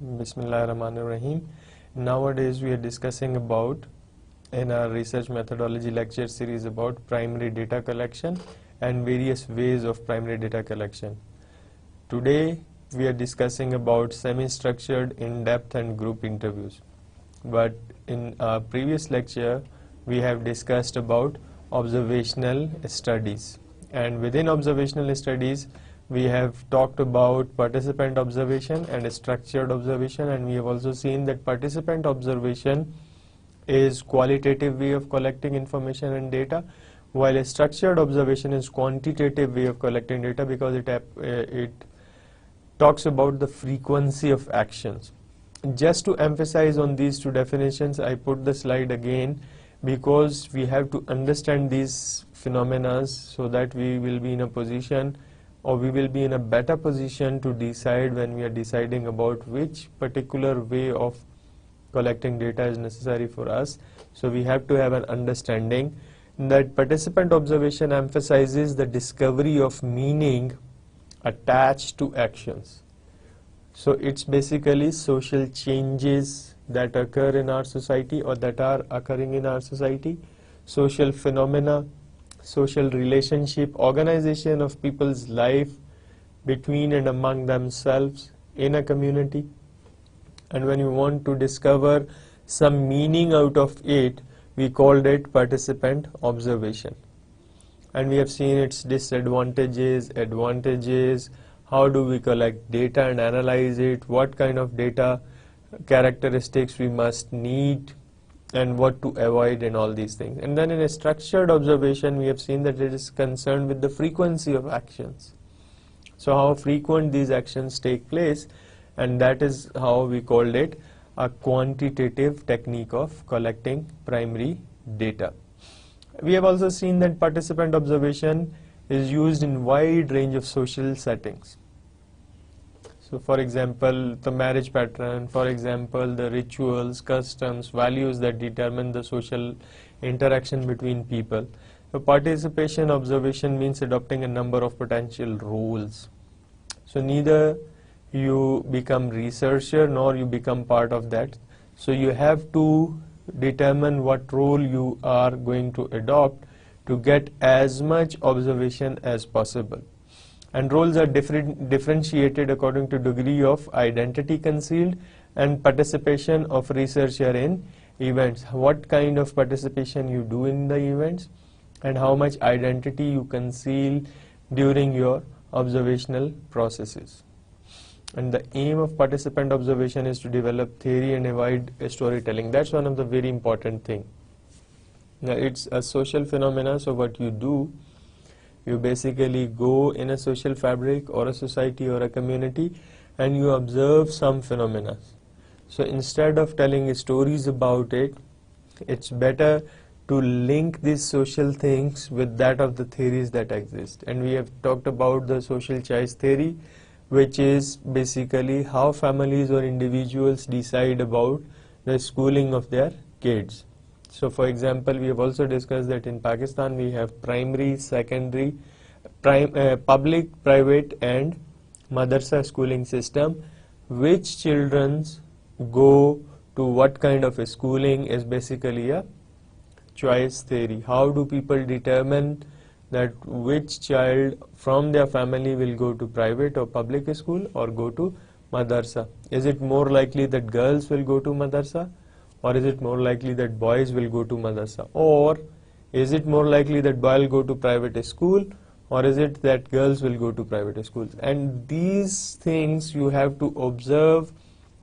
Bismillahirrahmanirrahim. Nowadays we are discussing about, in our research methodology lecture series, about primary data collection and various ways of primary data collection. Today we are discussing about semi-structured, in-depth and group interviews. But in our previous lecture we have discussed about observational studies, and within observational studies we have talked about participant observation and structured observation, and we have also seen that participant observation is qualitative way of collecting information and data, while a structured observation is quantitative way of collecting data, because it talks about the frequency of actions. Just to emphasize on these two definitions, I put the slide again because we have to understand these phenomena so that we will be in a position, or we will be in a better position to decide when we are deciding about which particular way of collecting data is necessary for us. So we have to have an understanding that participant observation emphasizes the discovery of meaning attached to actions. So it's basically social changes that occur in our society or that are occurring in our society, social phenomena, social relationship, organization of people's life between and among themselves in a community. And when you want to discover some meaning out of it, we called it participant observation. And we have seen its disadvantages, advantages, how do we collect data and analyze it, what kind of data characteristics we must need, and what to avoid, and all these things. And then in a structured observation we have seen that it is concerned with the frequency of actions. So how frequent these actions take place, and that is how we called it a quantitative technique of collecting primary data. We have also seen that participant observation is used in wide range of social settings. So for example, the marriage pattern, for example, the rituals, customs, values that determine the social interaction between people. So participation observation means adopting a number of potential roles. So neither you become researcher nor you become part of that. So you have to determine what role you are going to adopt to get as much observation as possible. And roles are differentiated according to degree of identity concealed and participation of researcher in events. What kind of participation you do in the events and how much identity you conceal during your observational processes. And the aim of participant observation is to develop theory and avoid storytelling. That's one of the very important thing. Now it's a social phenomena, so what you do, you basically go in a social fabric or a society or a community and you observe some phenomena. So instead of telling stories about it, it's better to link these social things with that of the theories that exist. And we have talked about the social choice theory, which is basically how families or individuals decide about the schooling of their kids. So for example, we have also discussed that in Pakistan we have primary, secondary, public, private and madrasa schooling system. Which children go to what kind of a schooling is basically a choice theory. How do people determine that which child from their family will go to private or public school or go to madrasa? Is it more likely that girls will go to madrasa, or is it more likely that boys will go to madrasa, or is it more likely that boys will go to private school, or is it that girls will go to private schools? And these things you have to observe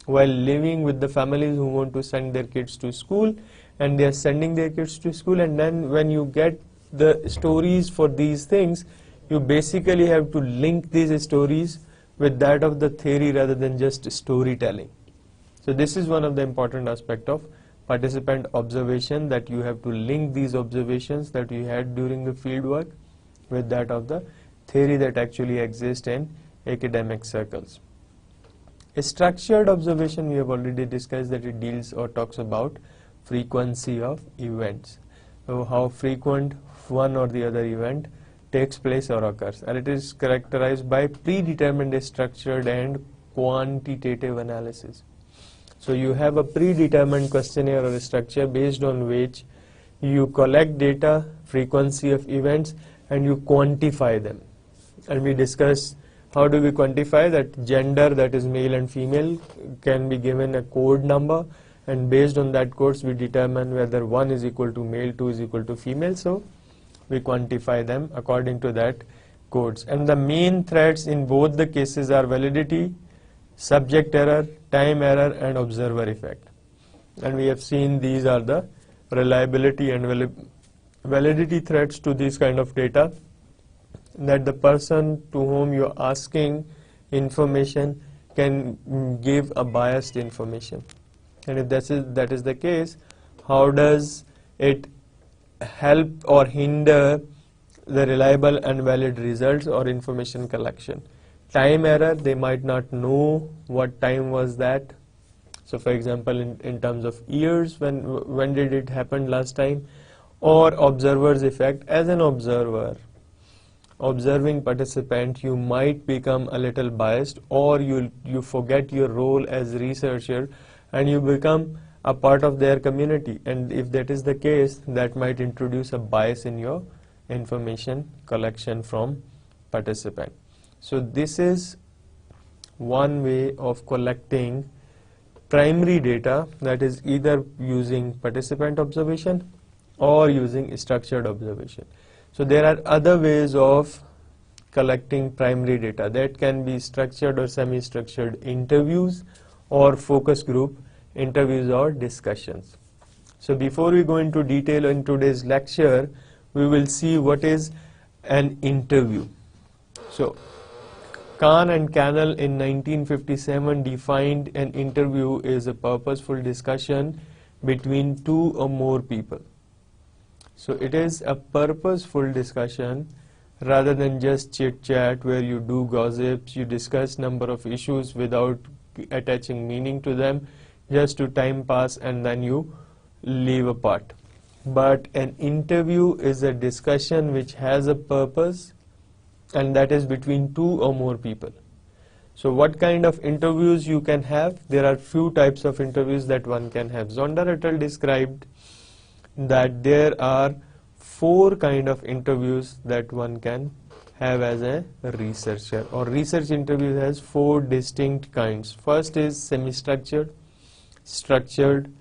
while living with the families who want to send their kids to school, and they are sending their kids to school. And then when you get the stories for these things, you basically have to link these stories with that of the theory rather than just storytelling. So this is one of the important aspect of participant observation, that you have to link these observations that you had during the field work with that of the theory that actually exists in academic circles. A structured observation, we have already discussed that it deals or talks about frequency of events. So how frequent one or the other event takes place or occurs, and it is characterized by predetermined structured and quantitative analysis. So you have a predetermined questionnaire or a structure based on which you collect data, frequency of events, and you quantify them. And we discussed how do we quantify that gender, that is male and female, can be given a code number, and based on that codes we determine whether 1 is equal to male, 2 is equal to female. So we quantify them according to that codes. And the main threats in both the cases are validity, subject error, time error, and observer effect. And we have seen these are the reliability and validity threats to this kind of data, that the person to whom you are asking information can give a biased information. And if that is the case, how does it help or hinder the reliable and valid results or information collection? Time error, they might not know what time was that. So for example, in terms of years, when did it happen last time? Or observer's effect. As an observer, observing participant, you might become a little biased, or you forget your role as researcher and you become a part of their community. And if that is the case, that might introduce a bias in your information collection from participant. So this is one way of collecting primary data, that is either using participant observation or using structured observation. So there are other ways of collecting primary data. That can be structured or semi-structured interviews or focus group interviews or discussions. So before we go into detail in today's lecture, we will see what is an interview. So Kahn and Cannell in 1957 defined an interview as a purposeful discussion between two or more people. So it is a purposeful discussion rather than just chit-chat where you do gossips, you discuss number of issues without attaching meaning to them, just to time pass and then you leave apart. But an interview is a discussion which has a purpose, and that is between two or more people. So what kind of interviews you can have? There are few types of interviews that one can have. Zonder et al. Described that there are 4 kind of interviews that one can have as a researcher, or research interview has 4 distinct kinds. First is semi-structured, structured,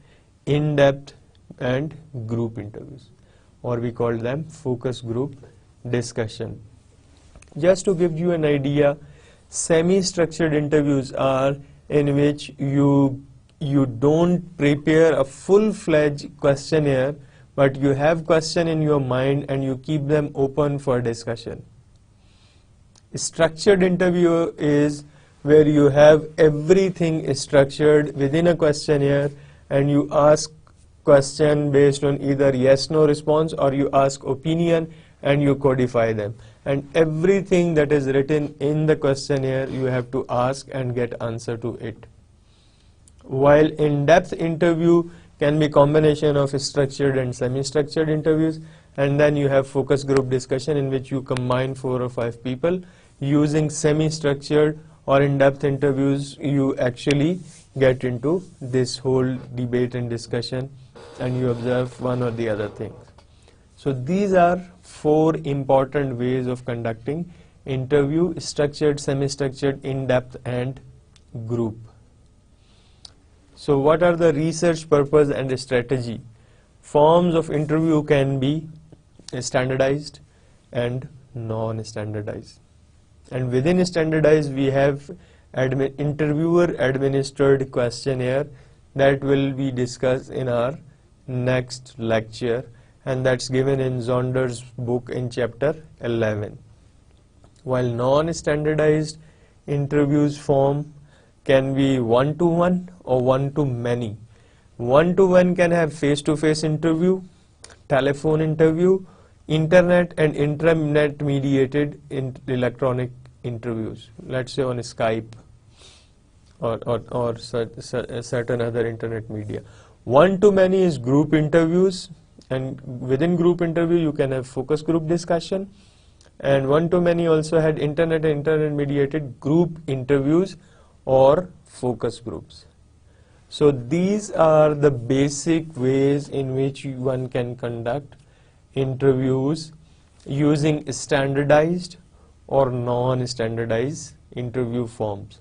in-depth, and group interviews, or we call them focus group discussion. Just to give you an idea, semi-structured interviews are in which you don't prepare a full-fledged questionnaire, but you have question in your mind and you keep them open for discussion. Structured interview is where you have everything structured within a questionnaire and you ask question based on either yes/no response, or you ask opinion and you codify them. And everything that is written in the questionnaire you have to ask and get answer to it. While in-depth interview can be combination of structured and semi-structured interviews, and then you have focus group discussion in which you combine 4 or 5 people. Using semi-structured or in-depth interviews, you actually get into this whole debate and discussion and you observe one or the other thing. So these are 4 important ways of conducting interview: structured, semi-structured, in-depth, and group. So what are the research purpose and strategy? Forms of interview can be standardized and non-standardized. And within standardized we have interviewer administered questionnaire that will be discussed in our next lecture, and that's given in Zonder's book in chapter 11. While non-standardized interviews form can be one-to-one or one-to-many. One-to-one can have face-to-face interview, telephone interview, internet and intranet mediated electronic interviews, let's say on Skype or certain other internet media. One-to-many is group interviews, and within group interview you can have focus group discussion, and one-to-many also had internet and internet mediated group interviews or focus groups. So these are the basic ways in which one can conduct interviews using standardized or non-standardized interview forms.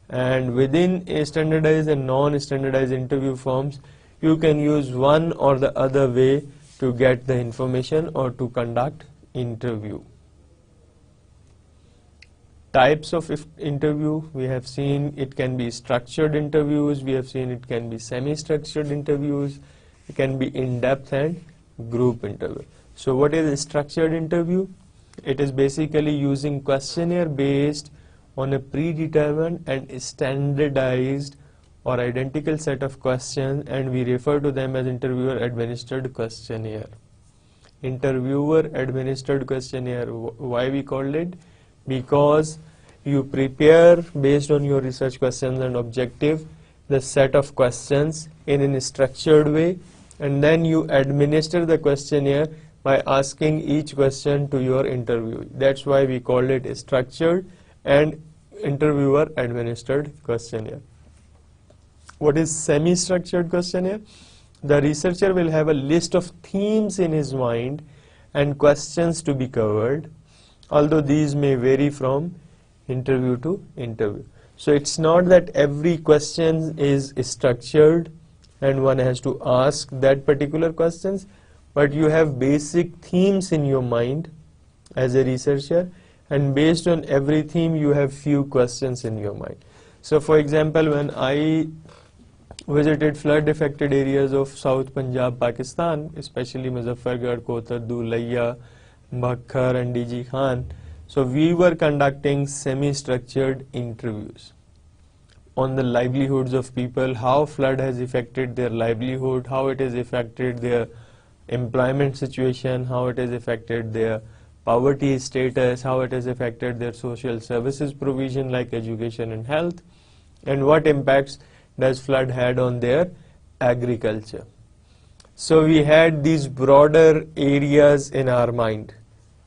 And within a standardized and non-standardized interview forms, you can use one or the other way to get the information or to conduct interview. Types of interview, we have seen it can be structured interviews, we have seen it can be semi-structured interviews, it can be in-depth and group interview. So what is a structured interview? It is basically using questionnaire based on a predetermined and standardized or identical set of questions, and we refer to them as interviewer administered questionnaire. Interviewer administered questionnaire, why we called it? Because you prepare based on your research questions and objective the set of questions in a structured way, and then you administer the questionnaire by asking each question to your interviewee. That's why we called it a structured and interviewer administered questionnaire. What is semi-structured questionnaire? The researcher will have a list of themes in his mind and questions to be covered, although these may vary from interview to interview. So it's not that every question is structured and one has to ask that particular questions, but you have basic themes in your mind as a researcher, and based on every theme you have few questions in your mind. So for example, when I visited flood affected areas of South Punjab, Pakistan, especially Muzaffargarh, Kotardu, Layya, Bhakkar and DG Khan, so we were conducting semi-structured interviews on the livelihoods of people, how flood has affected their livelihood, how it has affected their employment situation, how it has affected their poverty status, how it has affected their social services provision like education and health, and what impacts does flood had on their agriculture. So we had these broader areas in our mind,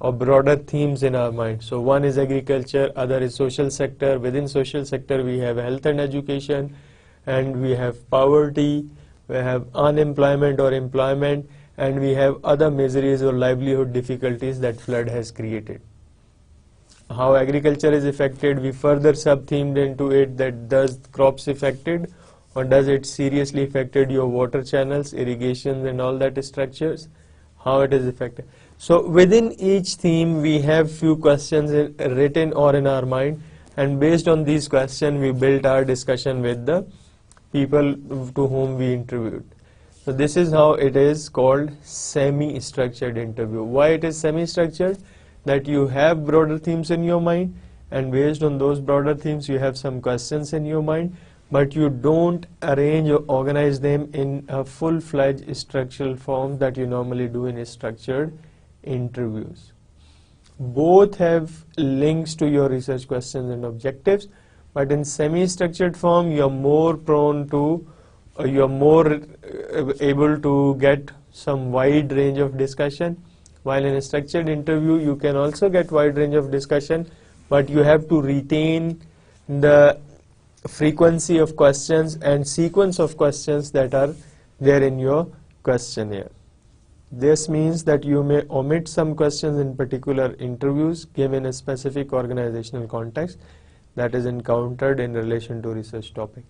or broader themes in our mind. So one is agriculture, other is social sector. Within social sector we have health and education, and we have poverty, we have unemployment or employment, and we have other miseries or livelihood difficulties that flood has created. How agriculture is affected, we further sub-themed into it, that does crops affected, or does it seriously affected your water channels, irrigation and all that structures, how it is affected. So within each theme we have few questions written or in our mind, and based on these questions we built our discussion with the people to whom we interviewed. So this is how it is called semi-structured interview. Why it is semi-structured? That you have broader themes in your mind, and based on those broader themes you have some questions in your mind, but you don't arrange or organize them in a full-fledged structural form that you normally do in structured interviews. Both have links to your research questions and objectives, but in semi-structured form you are more prone to, you are more able to get some wide range of discussion, while in a structured interview you can also get wide range of discussion, but you have to retain the frequency of questions and sequence of questions that are there in your questionnaire. This means that you may omit some questions in particular interviews given a specific organizational context that is encountered in relation to research topic.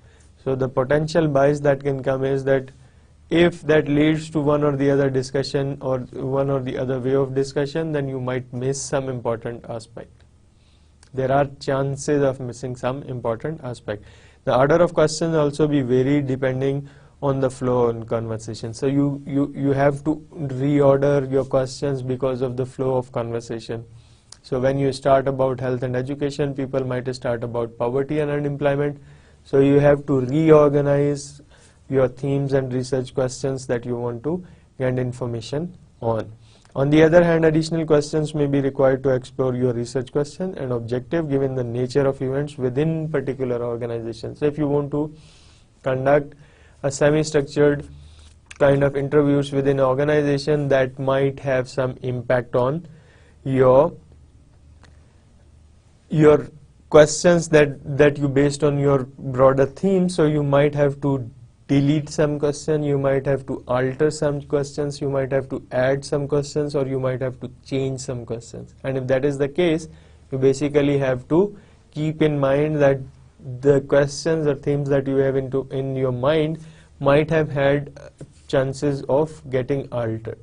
So the potential bias that can come is that if that leads to one or the other discussion or one or the other way of discussion, then you might miss some important aspect. There are chances of missing some important aspect. The order of questions also be varied depending on the flow in conversation. So you have to reorder your questions because of the flow of conversation. So when you start about health and education, people might start about poverty and unemployment. So you have to reorganize your themes and research questions that you want to get information on. On the other hand, additional questions may be required to explore your research question and objective given the nature of events within particular organizations. So if you want to conduct a semi-structured kind of interviews within an organization, that might have some impact on your questions that you based on your broader theme, so you might have to delete some question, you might have to alter some questions, you might have to add some questions, or you might have to change some questions. And if that is the case, you basically have to keep in mind that the questions or themes that you have in your mind might have had chances of getting altered.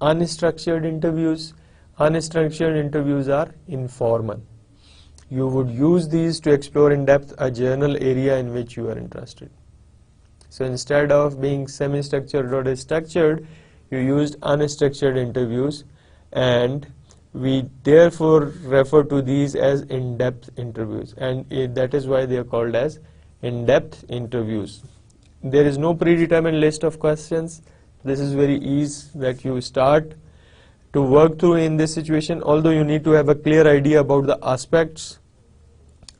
Unstructured interviews. Unstructured interviews are informal. You would use these to explore in depth a general area in which you are interested. So instead of being semi-structured or structured, you used unstructured interviews, and we therefore refer to these as in-depth interviews, and that is why they are called as in-depth interviews. There is no predetermined list of questions. This is very easy that you start to work through in this situation, although you need to have a clear idea about the aspect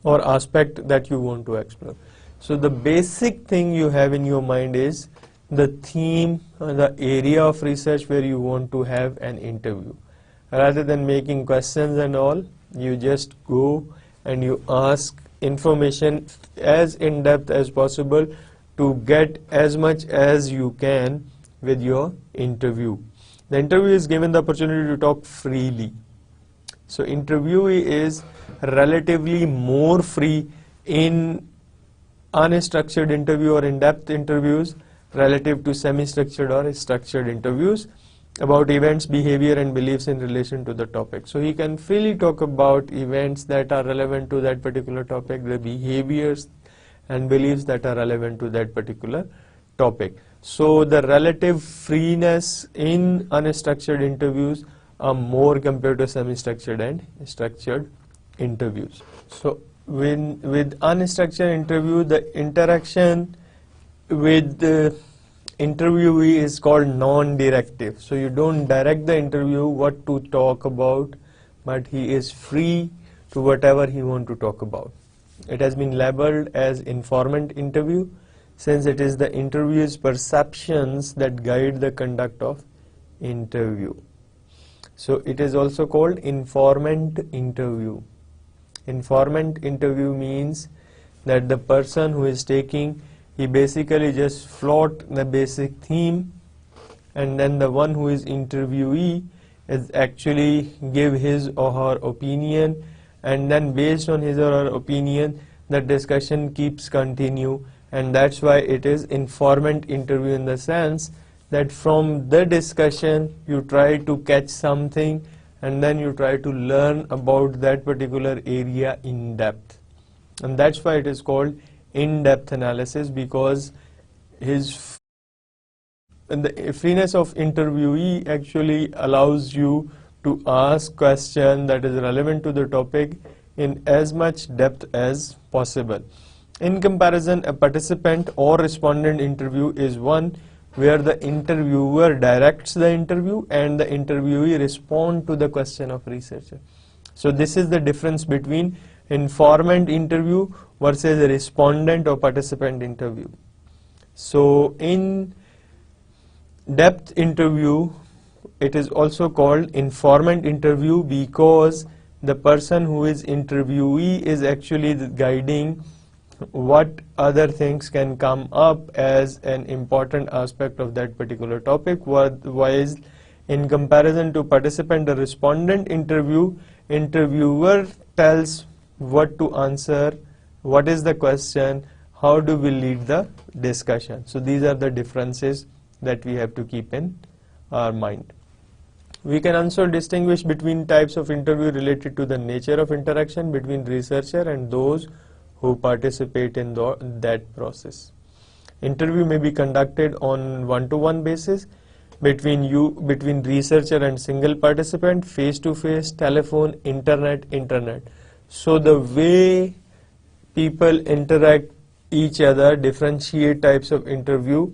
that you want to explore. So the basic thing you have in your mind is the theme, the area of research where you want to have an interview. Rather than making questions and all, you just go and you ask information as in depth as possible to get as much as you can with your interview. The interview is given the opportunity to talk freely. So interviewee is relatively more free in unstructured interview or in-depth interviews relative to semi-structured or structured interviews about events, behavior and beliefs in relation to the topic. So he can freely talk about events that are relevant to that particular topic, the behaviors and beliefs that are relevant to that particular topic. So the relative freeness in unstructured interviews are more compared to semi-structured and structured interviews. So with unstructured interview, the interaction with the interviewee is called non-directive. So you don't direct the interview what to talk about, but he is free to whatever he wants to talk about. It has been labeled as informant interview, since it is the interviewer's perceptions that guide the conduct of interview. So it is also called informant interview. Informant interview means that the person who is taking, he basically just float the basic theme, and then the one who is interviewee is actually give his or her opinion, and then based on his or her opinion the discussion keeps continue. And that's why it is informant interview, in the sense that from the discussion you try to catch something and then you try to learn about that particular area in depth. And that's why it is called in-depth analysis, because the freeness of interviewee actually allows you to ask question that is relevant to the topic in as much depth as possible. In comparison, a participant or respondent interview is one where the interviewer directs the interview and the interviewee respond to the question of researcher. So this is the difference between informant interview versus a respondent or participant interview. So in depth interview, it is also called informant interview because the person who is interviewee is actually guiding what other things can come up as an important aspect of that particular topic. While in comparison to participant or respondent interview, interviewer tells what to answer, what is the question, how do we lead the discussion. So these are the differences that we have to keep in our mind. We can also distinguish between types of interview related to the nature of interaction between researcher and those who participate in that process. Interview may be conducted on one-to-one basis between researcher and single participant, face-to-face, telephone, internet. So the way people interact each other differentiate types of interview,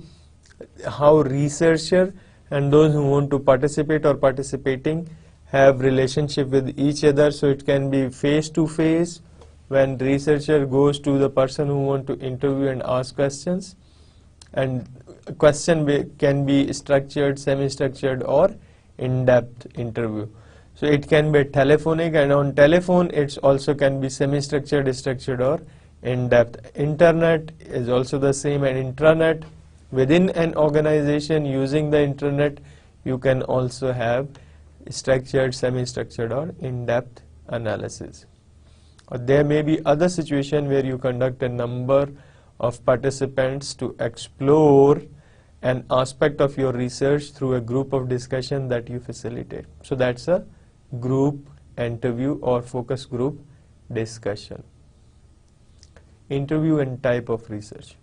how researcher and those who want to participate or participating have relationship with each other. So it can be face-to-face, when researcher goes to the person who want to interview and ask questions, and question can be structured, semi-structured or in-depth interview. So it can be telephonic, and on telephone it also can be semi-structured, structured, or in-depth. Internet is also the same, and intranet within an organization using the internet, you can also have structured, semi-structured, or in-depth analysis. Or there may be other situation where you conduct a number of participants to explore an aspect of your research through a group of discussion that you facilitate. So that's a group interview or focus group discussion. Interview and type of research.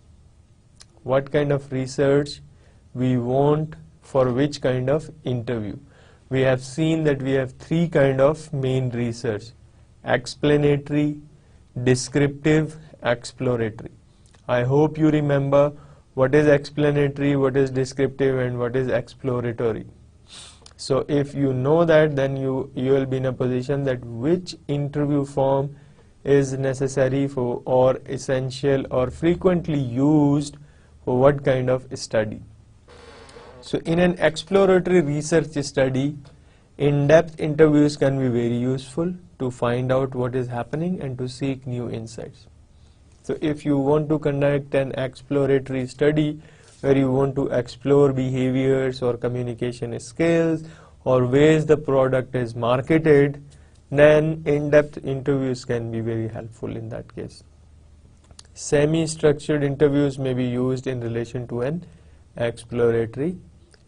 What kind of research we want for which kind of interview? We have seen that we have three kind of main research: explanatory, descriptive, exploratory. I hope you remember what is explanatory, what is descriptive, and what is exploratory. So if you know that, then you will be in a position that which interview form is necessary for, or essential, or frequently used for what kind of study. So in an exploratory research study, in-depth interviews can be very useful to find out what is happening and to seek new insights. So if you want to conduct an exploratory study where you want to explore behaviors or communication skills or ways the product is marketed, then in-depth interviews can be very helpful in that case. Semi-structured interviews may be used in relation to an exploratory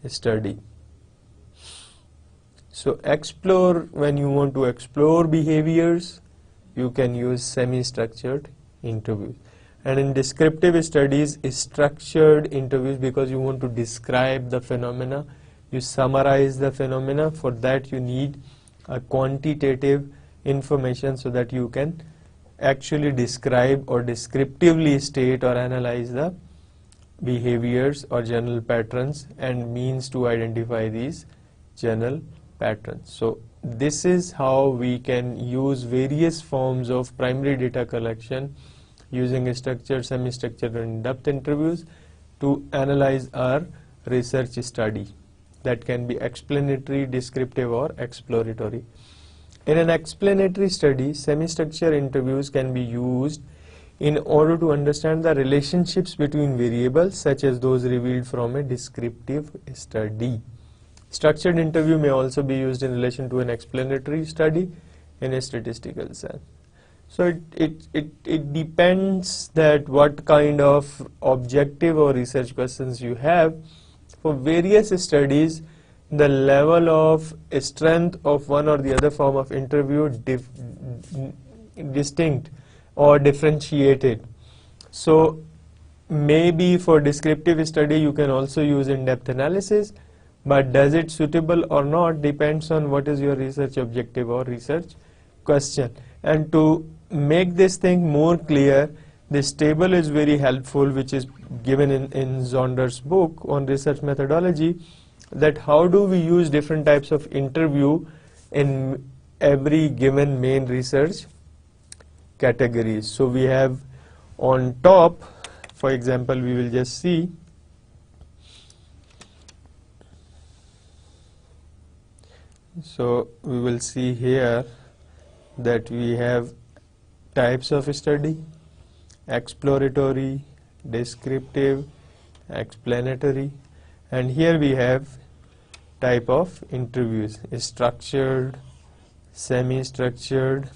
study. So explore, when you want to explore behaviors, you can use semi-structured interviews. And in descriptive studies, structured interviews, because you want to describe the phenomena, you summarize the phenomena. For that you need a quantitative information so that you can actually describe or descriptively state or analyze the behaviors or general patterns and means to identify these general patterns. So this is how we can use various forms of primary data collection using structured, semi-structured, and in-depth interviews to analyze our research study. That can be explanatory, descriptive, or exploratory. In an explanatory study, semi-structured interviews can be used in order to understand the relationships between variables such as those revealed from a descriptive study. Structured interview may also be used in relation to an explanatory study in a statistical sense. So it depends that what kind of objective or research questions you have. For various studies, the level of strength of one or the other form of interview distinct or differentiated. So maybe for descriptive study you can also use in-depth analysis, but does it suitable or not depends on what is your research objective or research question. And to make this thing more clear, this table is very helpful, which is given in Zonder's book on research methodology, that how do we use different types of interview in every given main research categories. So we have on top, for example, we will just see we will see here that we have types of study: exploratory, descriptive, explanatory, and here we have type of interviews: structured, semi-structured,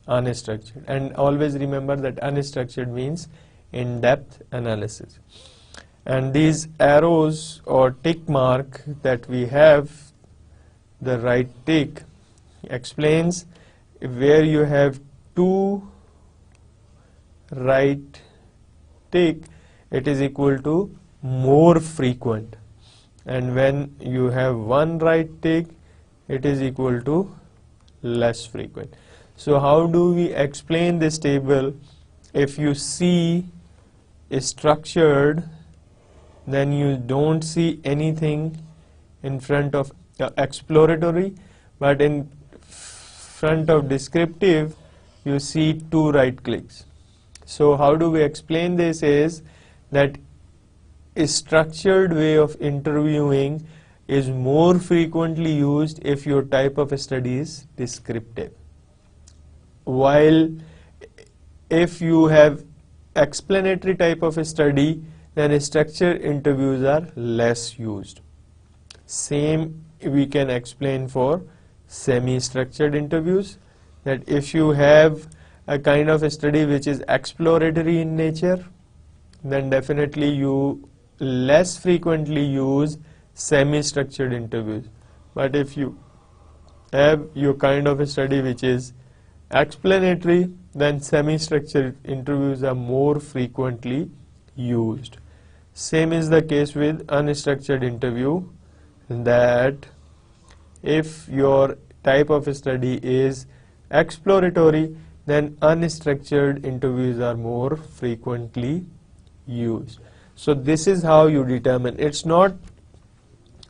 unstructured. And always remember that unstructured means in-depth analysis. And these arrows or tick mark that we have, the right tick explains where you have two right tick, it is equal to more frequent, and when you have one right tick, it is equal to less frequent. So how do we explain this table? If you see structured, then you don't see anything in front of exploratory, but in front of descriptive you see two right clicks. So how do we explain this is that a structured way of interviewing is more frequently used if your type of study is descriptive. While if you have explanatory type of study, then structured interviews are less used. Same we can explain for semi-structured interviews, that if you have a kind of a study which is exploratory in nature, then definitely you less frequently use semi-structured interviews. But if you have your kind of a study which is explanatory, then semi-structured interviews are more frequently used. Same is the case with unstructured interview, that if your type of study is exploratory, then unstructured interviews are more frequently used. So this is how you determine. It's not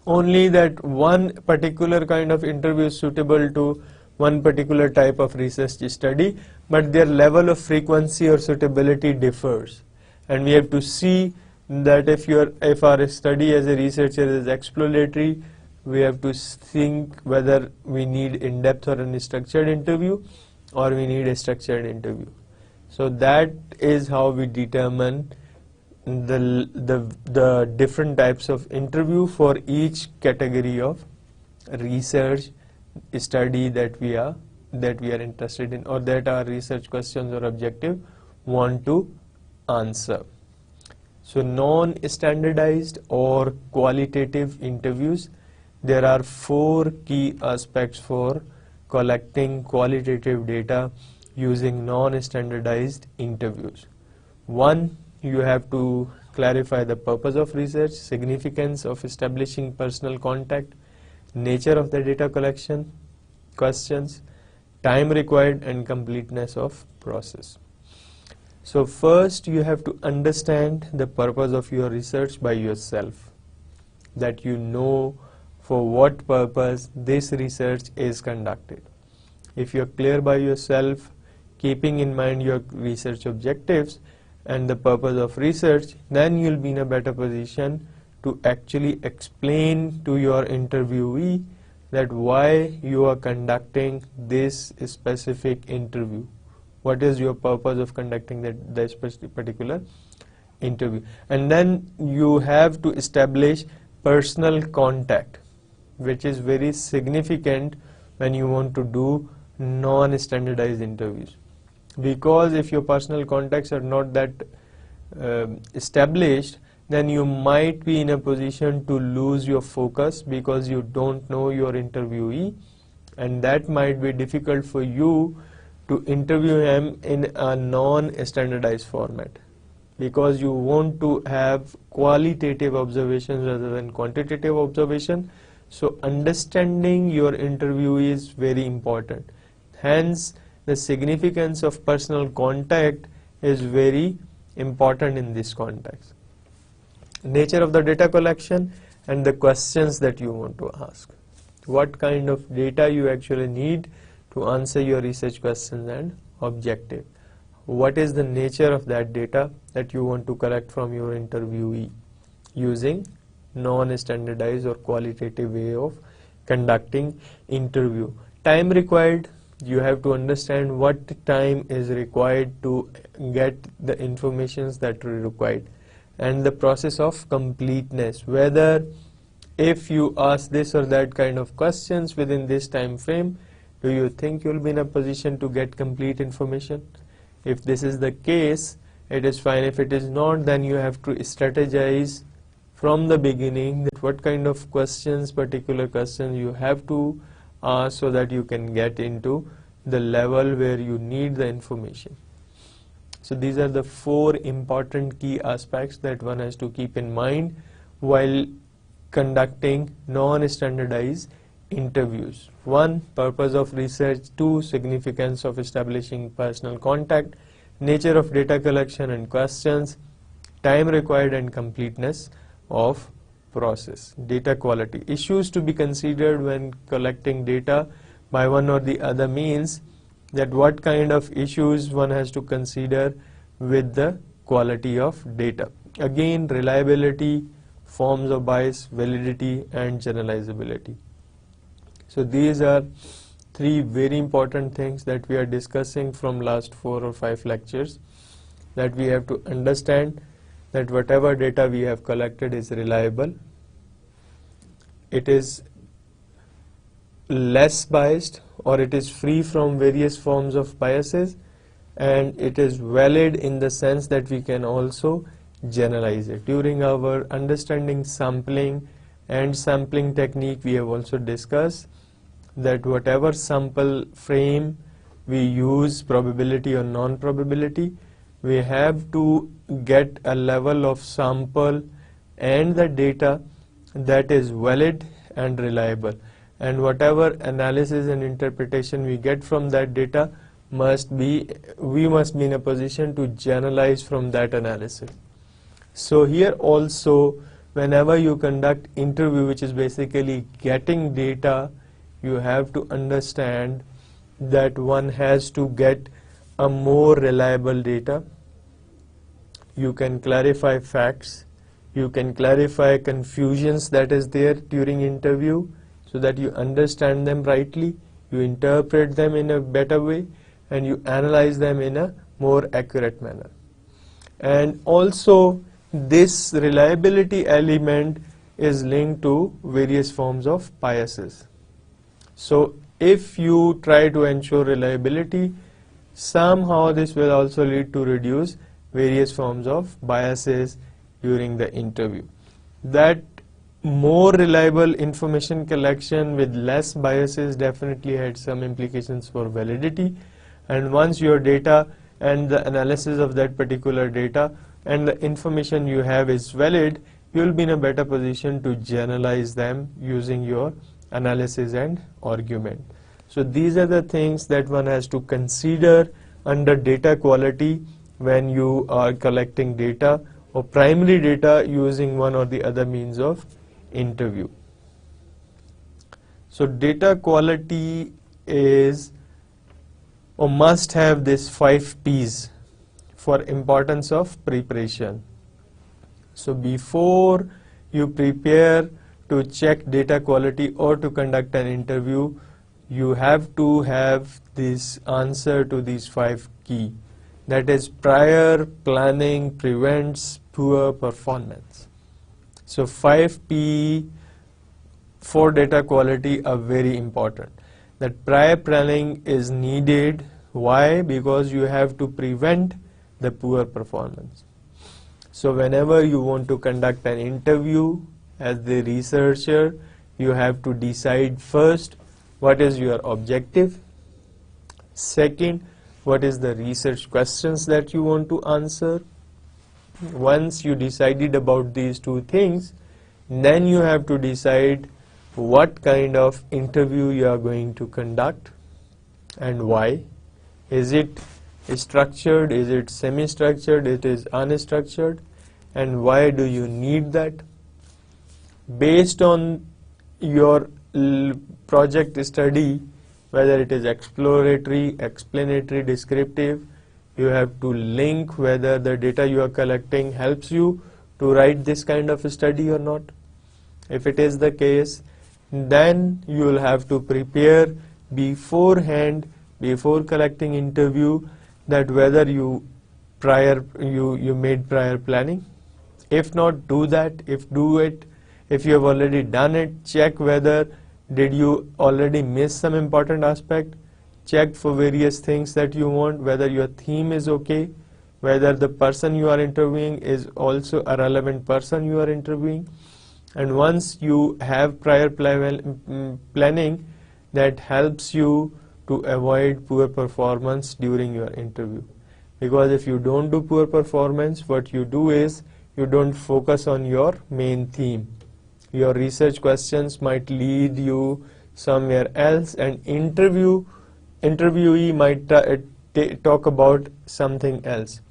only that one particular kind of interview is suitable to one particular type of research study, but their level of frequency or suitability differs. And we have to see that if our study as a researcher is exploratory, we have to think whether we need in-depth or unstructured interview, or we need a structured interview. So that is how we determine the different types of interview for each category of research study that we are interested in, or that our research questions or objective want to answer. So non-standardized or qualitative interviews, there are 4 key aspects for collecting qualitative data using non-standardized interviews. 1, you have to clarify the purpose of research, significance of establishing personal contact, nature of the data collection, questions, time required, and completeness of process. So first you have to understand the purpose of your research by yourself, that you know for what purpose this research is conducted. If you are clear by yourself, keeping in mind your research objectives and the purpose of research, then you will be in a better position to actually explain to your interviewee that why you are conducting this specific interview. What is your purpose of conducting that particular interview? And then you have to establish personal contact, which is very significant when you want to do non-standardized interviews. Because if your personal contacts are not that established, then you might be in a position to lose your focus because you don't know your interviewee, and that might be difficult for you to interview him in a non-standardized format, because you want to have qualitative observations rather than quantitative observation. So understanding your interviewee is very important. Hence, the significance of personal contact is very important in this context. Nature of the data collection and the questions that you want to ask. What kind of data you actually need to answer your research questions and objective. What is the nature of that data that you want to collect from your interviewee using non-standardized or qualitative way of conducting interview. Time required, you have to understand what time is required to get the informations that are required, and the process of completeness, whether if you ask this or that kind of questions within this time frame, do you think you will be in a position to get complete information? If this is the case, it is fine. If it is not, then you have to strategize from the beginning that what kind of questions, particular questions you have to ask so that you can get into the level where you need the information. So these are the 4 important key aspects that one has to keep in mind while conducting non-standardized interviews. 1, purpose of research. 2, significance of establishing personal contact. Nature of data collection and questions. Time required and completeness of process. Data quality. Issues to be considered when collecting data by one or the other means that what kind of issues one has to consider with the quality of data. Again, reliability, forms of bias, validity, and generalizability. So these are three very important things that we are discussing from last 4 or 5 lectures, that we have to understand that whatever data we have collected is reliable, it is less biased, or it is free from various forms of biases, and it is valid in the sense that we can also generalize it. During our understanding sampling and sampling technique, we have also discussed that whatever sample frame we use, probability or non-probability, we have to get a level of sample and the data that is valid and reliable, and whatever analysis and interpretation we get from that data we must be in a position to generalize from that analysis. So here also, whenever you conduct interview, which is basically getting data, you have to understand that one has to get a more reliable data. You can clarify facts, you can clarify confusions that is there during interview so that you understand them rightly, you interpret them in a better way, and you analyze them in a more accurate manner. And also this reliability element is linked to various forms of biases. So if you try to ensure reliability, somehow this will also lead to reduce various forms of biases during the interview. That more reliable information collection with less biases definitely had some implications for validity, and once your data and the analysis of that particular data and the information you have is valid, you will be in a better position to generalize them using your analysis and argument. So these are the things that one has to consider under data quality when you are collecting data or primary data using one or the other means of interview. So data quality is or must have this 5 P's for importance of preparation. So before you prepare to check data quality or to conduct an interview, you have to have this answer to these 5 key. That is, prior planning prevents poor performance. So 5P for data quality are very important. That prior planning is needed. Why? Because you have to prevent the poor performance. So whenever you want to conduct an interview as the researcher, you have to decide first what is your objective. Second, what is the research questions that you want to answer. Once you decided about these two things, then you have to decide what kind of interview you are going to conduct and why. Is it structured? Is it semi-structured? It is unstructured? And why do you need that? Based on your project study, whether it is exploratory, explanatory, descriptive, you have to link whether the data you are collecting helps you to write this kind of a study or not. If it is the case, then you will have to prepare beforehand, before collecting interview, that whether you made prior planning. If not, do that. If do it, if you have already done it, check whether did you already miss some important aspect. Check for various things that you want, whether your theme is okay, whether the person you are interviewing is also a relevant person you are interviewing. And once you have prior planning, that helps you to avoid poor performance during your interview. Because if you don't do poor performance, what you do is you don't focus on your main theme. Your research questions might lead you somewhere else, and interviewee might talk about something else.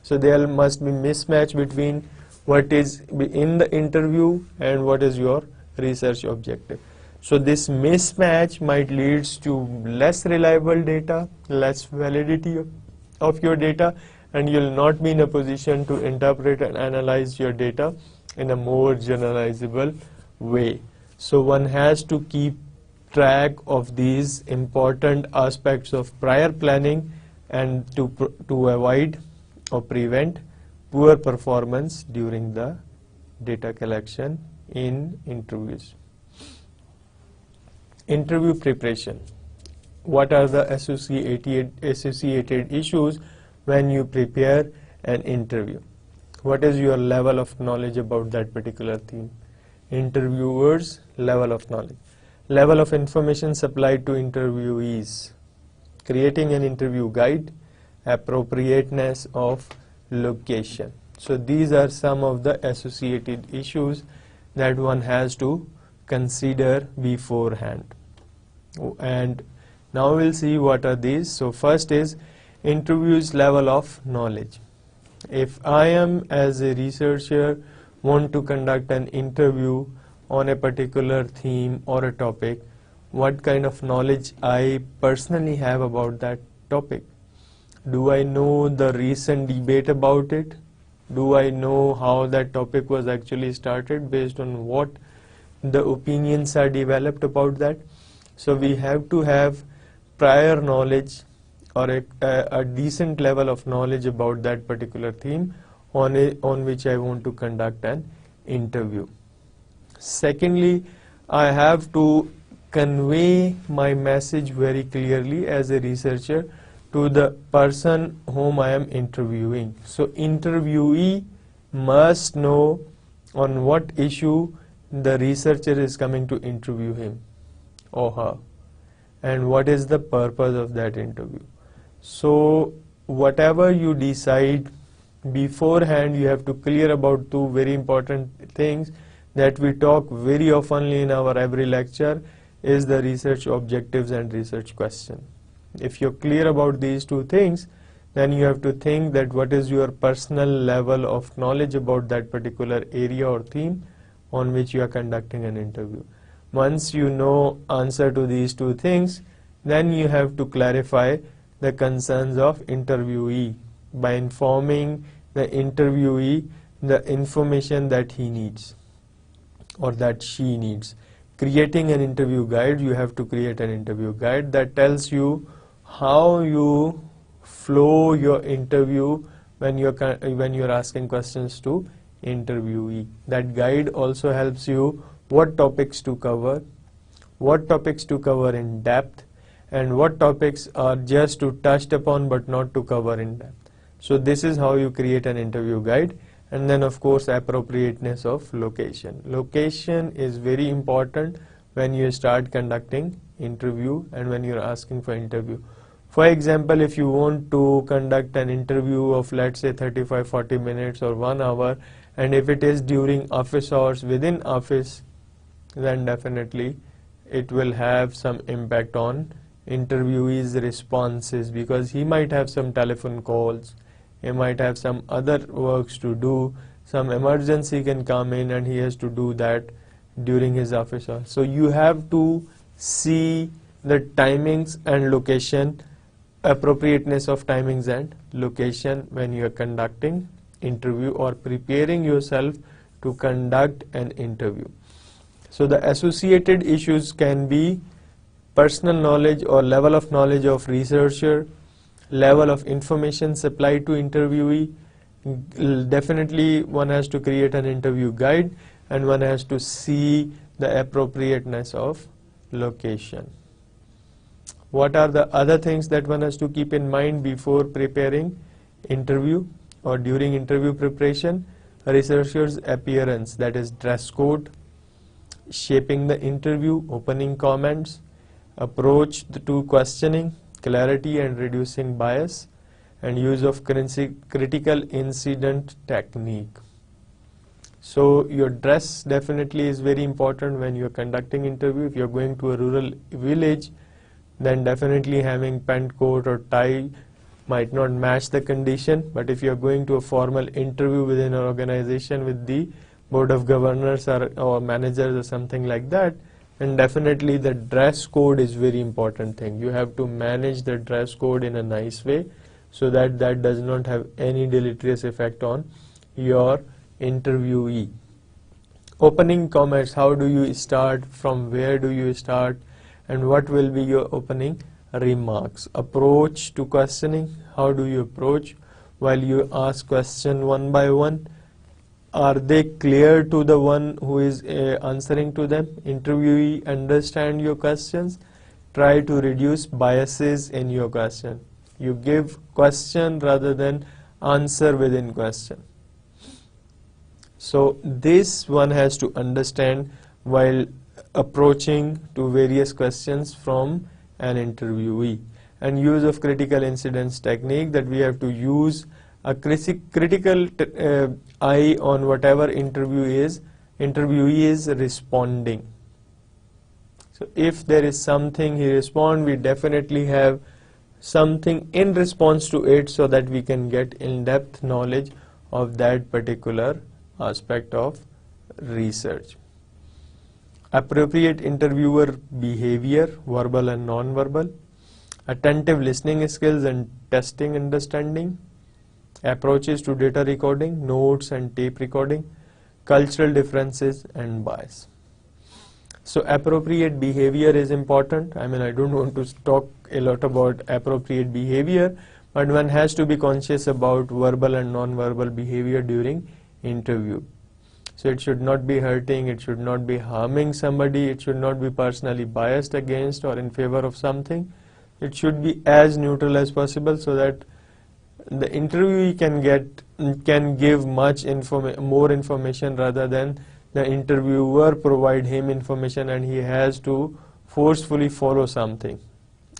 So there must be mismatch between what is in the interview and what is your research objective. So this mismatch might lead to less reliable data, less validity of your data, and you'll not be in a position to interpret and analyze your data in a more generalizable way. So one has to keep track of these important aspects of prior planning and to avoid or prevent poor performance during the data collection in interviews. Interview preparation. What are the associated issues when you prepare an interview? What is your level of knowledge about that particular theme? Interviewers' level of knowledge. Level of information supplied to interviewees. Creating an interview guide. Appropriateness of location. So these are some of the associated issues that one has to consider beforehand. And now we'll see what are these. So first is interviews level of knowledge. If I am as a researcher want to conduct an interview on a particular theme or a topic, what kind of knowledge I personally have about that topic? Do I know the recent debate about it? Do I know how that topic was actually started, based on what the opinions are developed about that? So we have to have prior knowledge or a decent level of knowledge about that particular theme on which I want to conduct an interview. Secondly, I have to convey my message very clearly as a researcher to the person whom I am interviewing. So interviewee must know on what issue the researcher is coming to interview him or her, and what is the purpose of that interview. So whatever you decide beforehand, you have to clear about two very important things that we talk very often in our every lecture, is the research objectives and research question. If you're clear about these two things, then you have to think that what is your personal level of knowledge about that particular area or theme on which you are conducting an interview. Once you know answer to these two things, then you have to clarify the concerns of interviewee by informing the interviewee the information that he needs or that she needs. Creating an interview guide, you have to create an interview guide that tells you how you flow your interview when you're asking questions to interviewee. That guide also helps you what topics to cover in depth, and what topics are just to touched upon but not to cover in depth. So this is how you create an interview guide. And then of course appropriateness of location. Location is very important when you start conducting interview and when you're asking for interview. For example, if you want to conduct an interview of let's say 35-40 minutes or 1 hour, and if it is during office hours within office, then definitely it will have some impact on interviewee's responses, because he might have some telephone calls, he might have some other works to do, some emergency can come in and he has to do that during his office hours. So you have to see the timings and location, appropriateness of timings and location when you are conducting interview or preparing yourself to conduct an interview. So the associated issues can be personal knowledge or level of knowledge of researcher, level of information supplied to interviewee. Definitely one has to create an interview guide, and one has to see the appropriateness of location. What are the other things that one has to keep in mind before preparing interview or during interview preparation? Researcher's appearance, that is dress code, shaping the interview, opening comments, approach to questioning, clarity and reducing bias, and use of critical incident technique. So your dress definitely is very important when you are conducting interview. If you are going to a rural village, then definitely having pant coat or tie might not match the condition. But if you are going to a formal interview within an organization with the board of governors or managers or something like that, then definitely the dress code is very important thing. You have to manage the dress code in a nice way so that does not have any deleterious effect on your interviewee. Opening comments, how do you start, from where do you start, and what will be your opening remarks. Approach to questioning, how do you approach while you ask question one by one. Are they clear to the one who is answering to them? Interviewee understand your questions. Try to reduce biases in your question. You give question rather than answer within question. So this one has to understand while approaching to various questions from an interviewee. And use of critical incidence technique, that we have to use a critical eye on whatever interviewee is responding. So if there is something he responds, we definitely have something in response to it, so that we can get in-depth knowledge of that particular aspect of research. Appropriate interviewer behavior, verbal and non-verbal. Attentive listening skills and testing understanding. Approaches to data recording, notes and tape recording. Cultural differences and bias. So appropriate behavior is important. I mean, I don't want to talk a lot about appropriate behavior, but one has to be conscious about verbal and non-verbal behavior during interview. So it should not be hurting, it should not be harming somebody, it should not be personally biased against or in favor of something. It should be as neutral as possible, so that the interviewee can give more information rather than the interviewer provide him information and he has to forcefully follow something.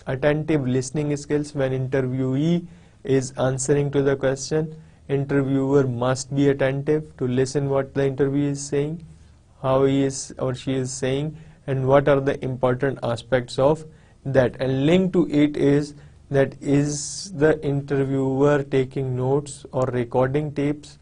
Attentive listening skills, when interviewee is answering to the question, interviewer must be attentive to listen what the interviewee is saying, how he is or she is saying, and what are the important aspects of that. And linked to it is that, is the interviewer taking notes or recording tapes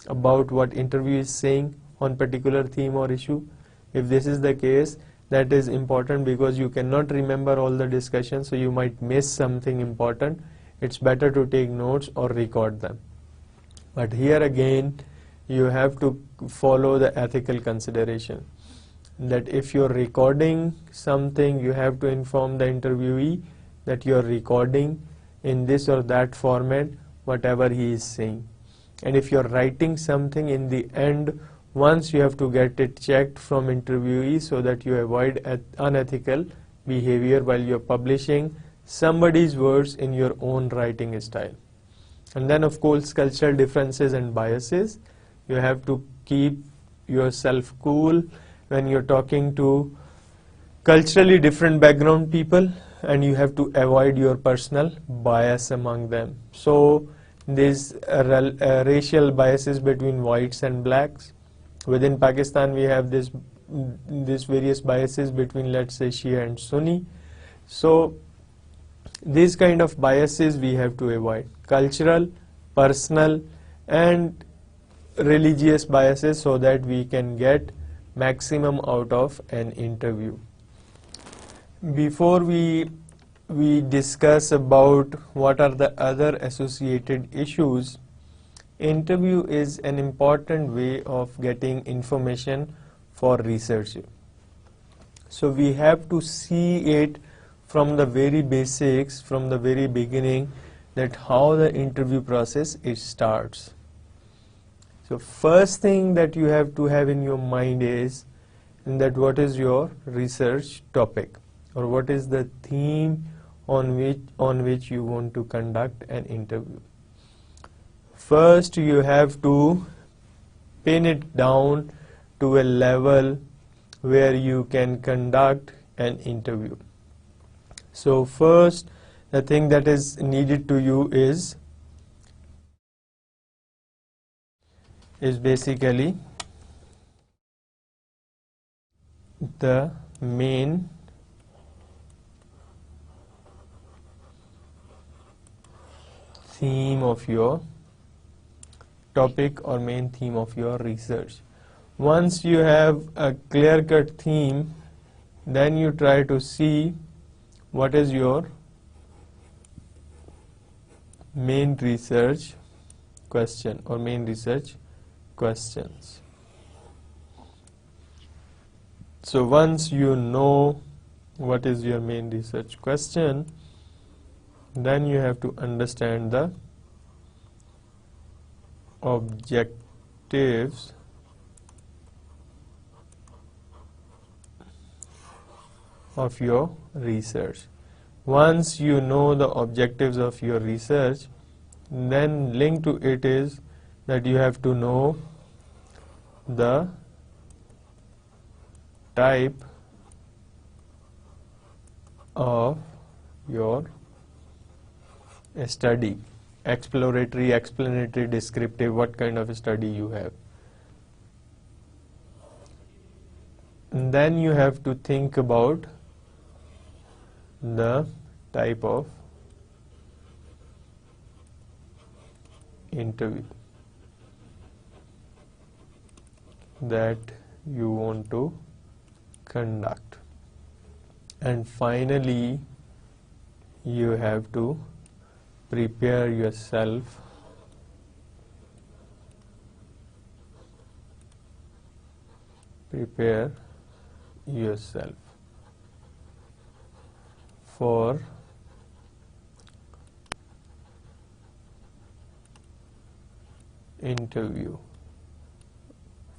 about what interview is saying on particular theme or issue. If this is the case, that is important, because you cannot remember all the discussion, so you might miss something important. It's better to take notes or record them. But here again, you have to follow the ethical consideration, that if you're recording something, you have to inform the interviewee that you're recording in this or that format whatever he is saying. And if you're writing something, in the end, once you have to get it checked from interviewee, so that you avoid unethical behavior while you're publishing somebody's words in your own writing style. And then, of course, cultural differences and biases. You have to keep yourself cool when you're talking to culturally different background people, and you have to avoid your personal bias among them. So these racial biases between whites and blacks. Within Pakistan, we have this various biases between, let's say, Shia and Sunni. So these kind of biases we have to avoid. Cultural, personal, and religious biases, so that we can get maximum out of an interview. Before we discuss about what are the other associated issues, interview is an important way of getting information for research. So we have to see it from the very basics, from the very beginning, that how the interview process starts. So first thing that you have to have in your mind is that what is your research topic, or what is the theme on which you want to conduct an interview. First, you have to pin it down to a level where you can conduct an interview. So first, the thing that is needed to you is basically the main theme of your topic or main theme of your research. Once you have a clear-cut theme, then you try to see what is your main research question or main research questions. So once you know what is your main research question, then you have to understand the objectives of your research. Once you know the objectives of your research, then linked to it is that you have to know the type of your study, exploratory, explanatory, descriptive, what kind of study you have. And then you have to think about the type of interview that you want to conduct. And finally, you have to prepare yourself for interview,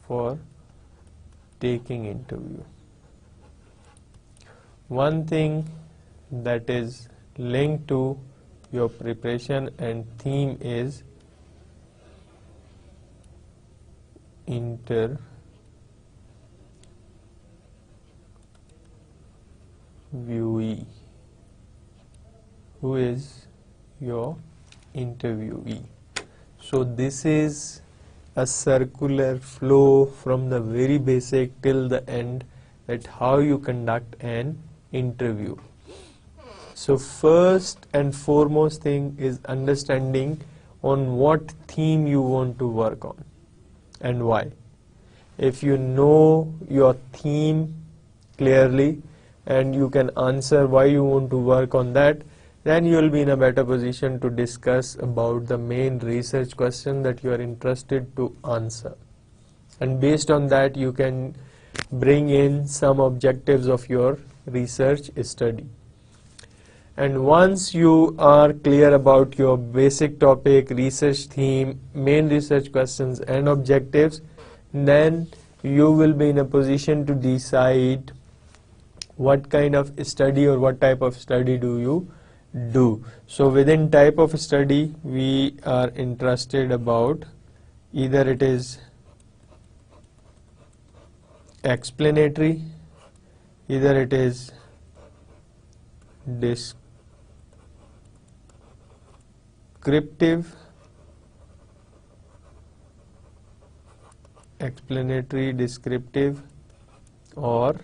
for taking interview. One thing that is linked to your preparation and theme is interviewee. Who is your interviewee? So this is a circular flow from the very basic till the end, that how you conduct an interview. So first and foremost thing is understanding on what theme you want to work on and why. If you know your theme clearly and you can answer why you want to work on that, then you will be in a better position to discuss about the main research question that you are interested to answer. And based on that, you can bring in some objectives of your research study. And once you are clear about your basic topic, research theme, main research questions and objectives, then you will be in a position to decide what kind of study or what type of study do you do. So within type of study, we are interested about either it is explanatory, either it is descriptive, explanatory, descriptive, or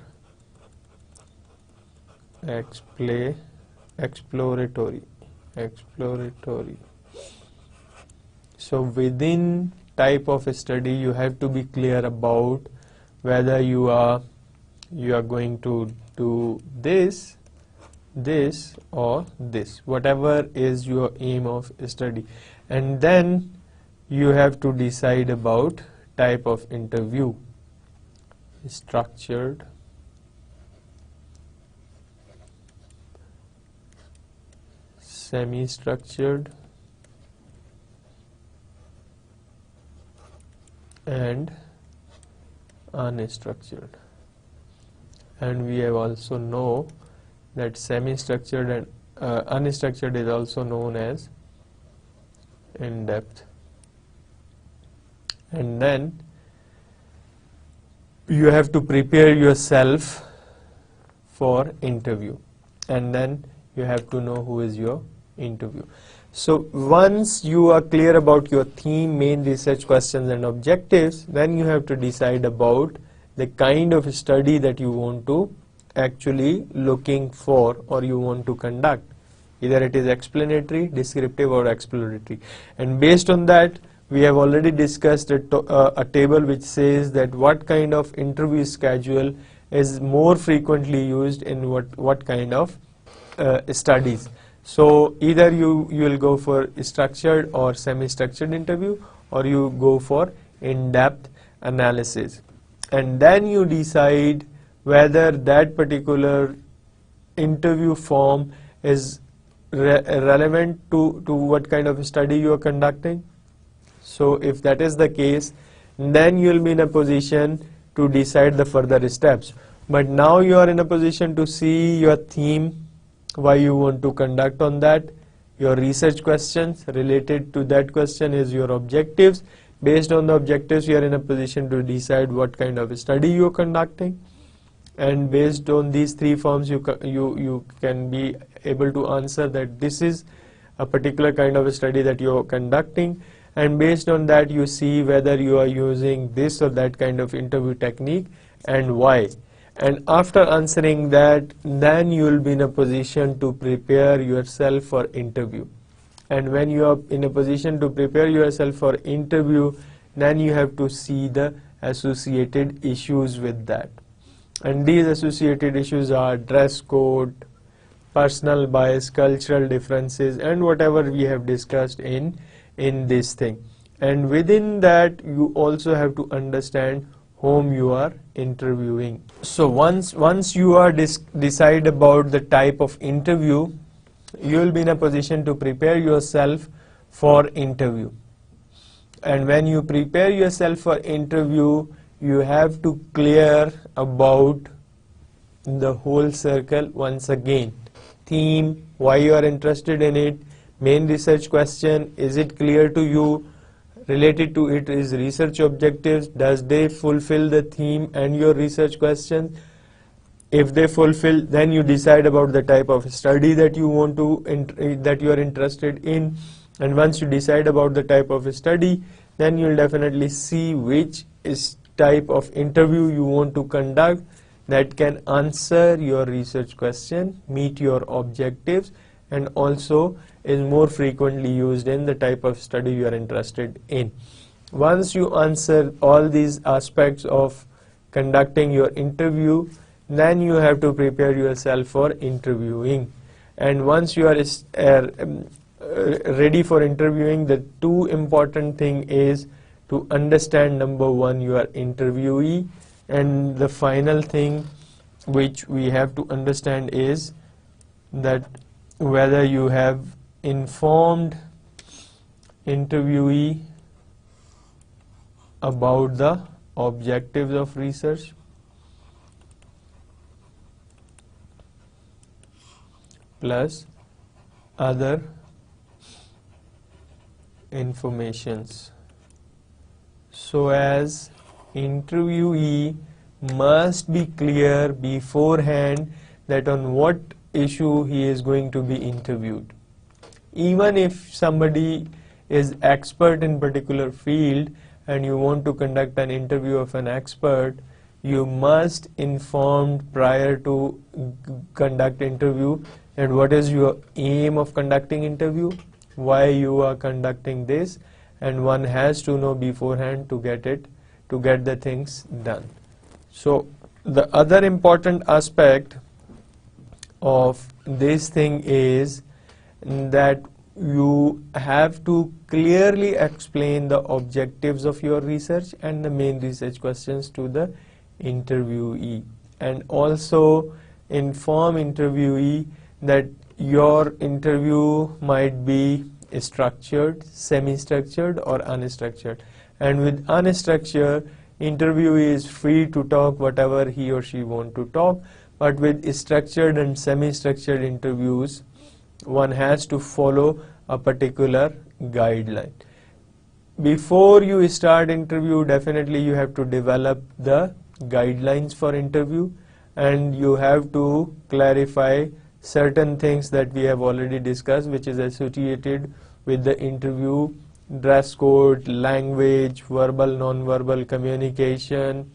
exploratory. So within type of study, you have to be clear about whether you are going to do this or this, whatever is your aim of study. And then you have to decide about type of interview: structured, semi-structured, and unstructured. And we have also know that semi-structured and unstructured is also known as in-depth. And then you have to prepare yourself for interview, and then you have to know who is your interview. So once you are clear about your theme, main research questions and objectives, then you have to decide about the kind of study that you want to actually looking for or you want to conduct. Either it is explanatory, descriptive, or exploratory. And based on that, we have already discussed a table which says that what kind of interview schedule is more frequently used in what kind of studies. So either you will go for structured or semi-structured interview, or you go for in-depth analysis. And then you decide whether that particular interview form is relevant to what kind of study you are conducting. So if that is the case, then you will be in a position to decide the further steps. But now you are in a position to see your theme, why you want to conduct on that, your research questions related to that question is your objectives. Based on the objectives, you are in a position to decide what kind of study you are conducting. And based on these three forms, you can be able to answer that this is a particular kind of a study that you are conducting, and based on that you see whether you are using this or that kind of interview technique and why. And after answering that, then you will be in a position to prepare yourself for interview. And when you are in a position to prepare yourself for interview, then you have to see the associated issues with that. And these associated issues are dress code, personal bias, cultural differences, and whatever we have discussed in this thing. And within that, you also have to understand whom you are interviewing. So once you are decide about the type of interview, you will be in a position to prepare yourself for interview. And when you prepare yourself for interview, you have to clear about the whole circle once again. Theme, why you are interested in it, main research question, is it clear to you, related to it is research objectives, does they fulfill the theme and your research question. If they fulfill, then you decide about the type of study that you want to that you are interested in. And once you decide about the type of study, then you'll definitely see which type of interview you want to conduct that can answer your research question, meet your objectives, and also is more frequently used in the type of study you are interested in. Once you answer all these aspects of conducting your interview, then you have to prepare yourself for interviewing. And once you are ready for interviewing, the two important thing is to understand, number one, your interviewee, and the final thing which we have to understand is that whether you have informed interviewee about the objectives of research, plus other informations, so as interviewee must be clear beforehand that on what issue he is going to be interviewed. Even if somebody is expert in particular field and you want to conduct an interview of an expert, you must inform prior to conduct interview that what is your aim of conducting interview, why you are conducting this, and one has to know beforehand to get the things done. So the other important aspect of this thing is that you have to clearly explain the objectives of your research and the main research questions to the interviewee, and also inform interviewee that your interview might be structured, semi-structured, or unstructured. And with unstructured, interviewee is free to talk whatever he or she want to talk, but with structured and semi-structured interviews, one has to follow a particular guideline. Before you start interview, definitely you have to develop the guidelines for interview, and you have to clarify certain things that we have already discussed, which is associated with the interview: dress code, language, verbal, non-verbal communication,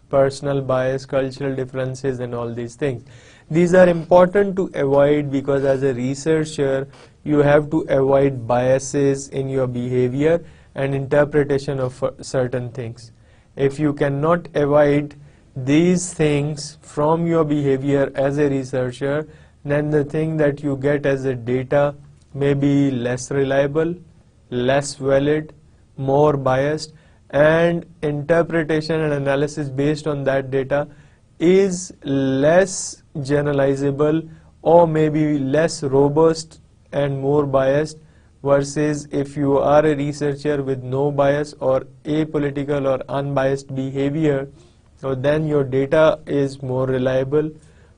personal bias, cultural differences, and all these things. These are important to avoid because as a researcher, you have to avoid biases in your behavior and interpretation of certain things. If you cannot avoid these things from your behavior as a researcher, then the thing that you get as a data may be less reliable, less valid, more biased, and interpretation and analysis based on that data is less generalizable or maybe less robust and more biased, versus if you are a researcher with no bias or apolitical or unbiased behavior, so then your data is more reliable,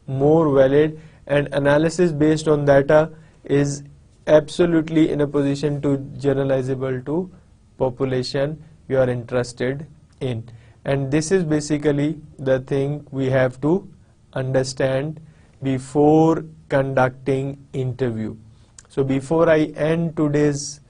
more valid, and analysis based on data is absolutely in a position to generalizable to population you are interested in. And this is basically the thing we have to understand before conducting interview. So before I end today's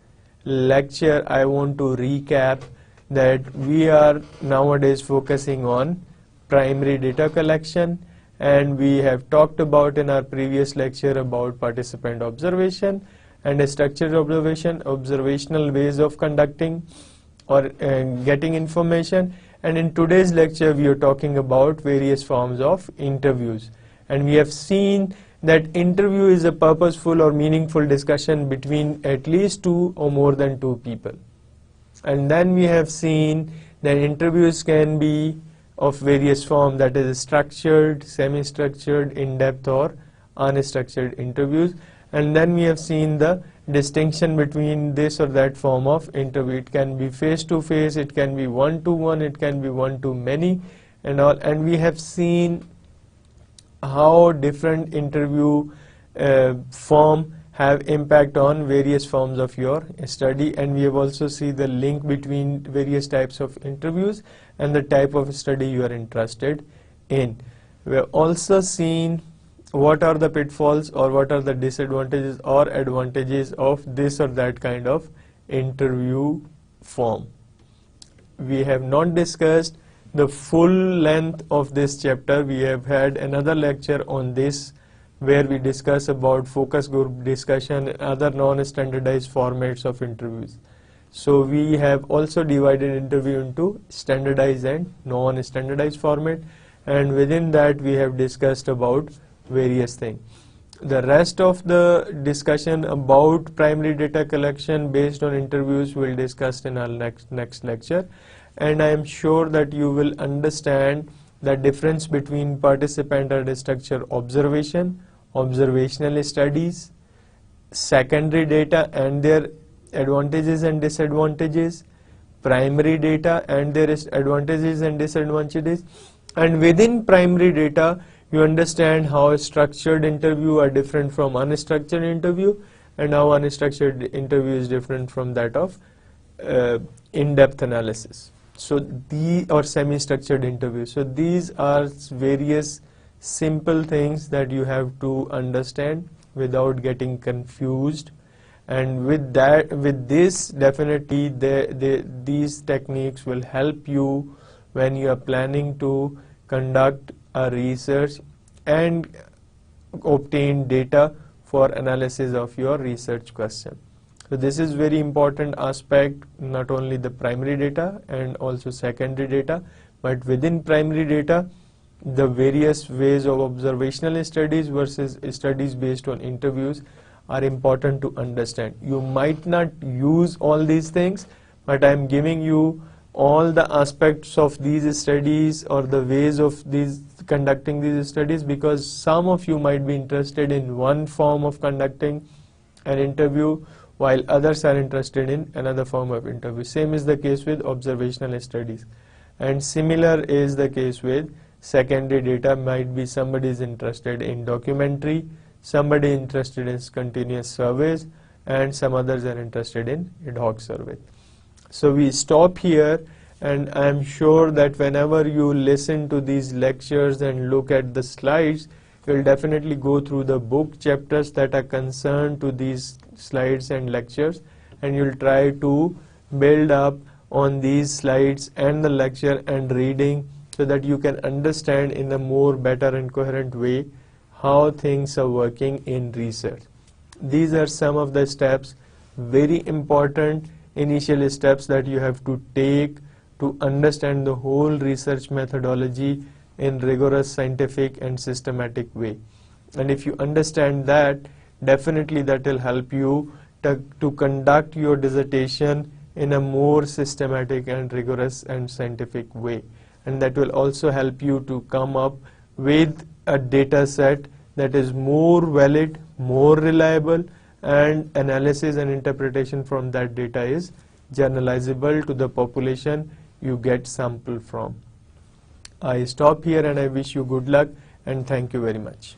lecture, I want to recap that we are nowadays focusing on primary data collection, and we have talked about in our previous lecture about participant observation and a structured observation, observational ways of conducting or getting information. And in today's lecture we are talking about various forms of interviews, and we have seen that interview is a purposeful or meaningful discussion between at least two or more than two people. And then we have seen that interviews can be of various forms, that is structured, semi-structured, in-depth or unstructured interviews. And then we have seen the distinction between this or that form of interview. It can be face-to-face, it can be one-to-one, it can be one-to-many and all. And we have seen how different interview form have impact on various forms of your study, and we have also seen the link between various types of interviews and the type of study you are interested in. We have also seen what are the pitfalls or what are the disadvantages or advantages of this or that kind of interview form. We have not discussed the full length of this chapter. We have had another lecture on this where we discuss about focus group discussion and other non-standardized formats of interviews. So we have also divided interview into standardized and non-standardized format, and within that we have discussed about various things. The rest of the discussion about primary data collection based on interviews we'll discuss in our next lecture, and I am sure that you will understand the difference between participant and structure observation, observational studies, secondary data and their advantages and disadvantages, primary data and their advantages and disadvantages, and within primary data you understand how a structured interview are different from unstructured interview, and how unstructured interview is different from that of in-depth analysis. So or semi-structured interview. So these are various simple things that you have to understand without getting confused, and with this definitely these techniques will help you when you are planning to conduct a research and obtain data for analysis of your research question. So this is very important aspect, not only the primary data and also secondary data, but within primary data the various ways of observational studies versus studies based on interviews are important to understand. You might not use all these things, but I am giving you all the aspects of these studies or the ways of these conducting these studies, because some of you might be interested in one form of conducting an interview while others are interested in another form of interview. Same is the case with observational studies, and similar is the case with secondary data. Might be somebody is interested in documentary, somebody interested in continuous surveys, and some others are interested in ad hoc survey. So we stop here, and I am sure that whenever you listen to these lectures and look at the slides, you will definitely go through the book chapters that are concerned to these slides and lectures, and you will try to build up on these slides and the lecture and reading, so that you can understand in a more better and coherent way how things are working in research. These are some of the steps, very important initial steps that you have to take to understand the whole research methodology in rigorous scientific and systematic way. And if you understand that, definitely that will help you to conduct your dissertation in a more systematic and rigorous and scientific way. And that will also help you to come up with a data set that is more valid, more reliable, and analysis and interpretation from that data is generalizable to the population you get sample from. I stop here and I wish you good luck and thank you very much.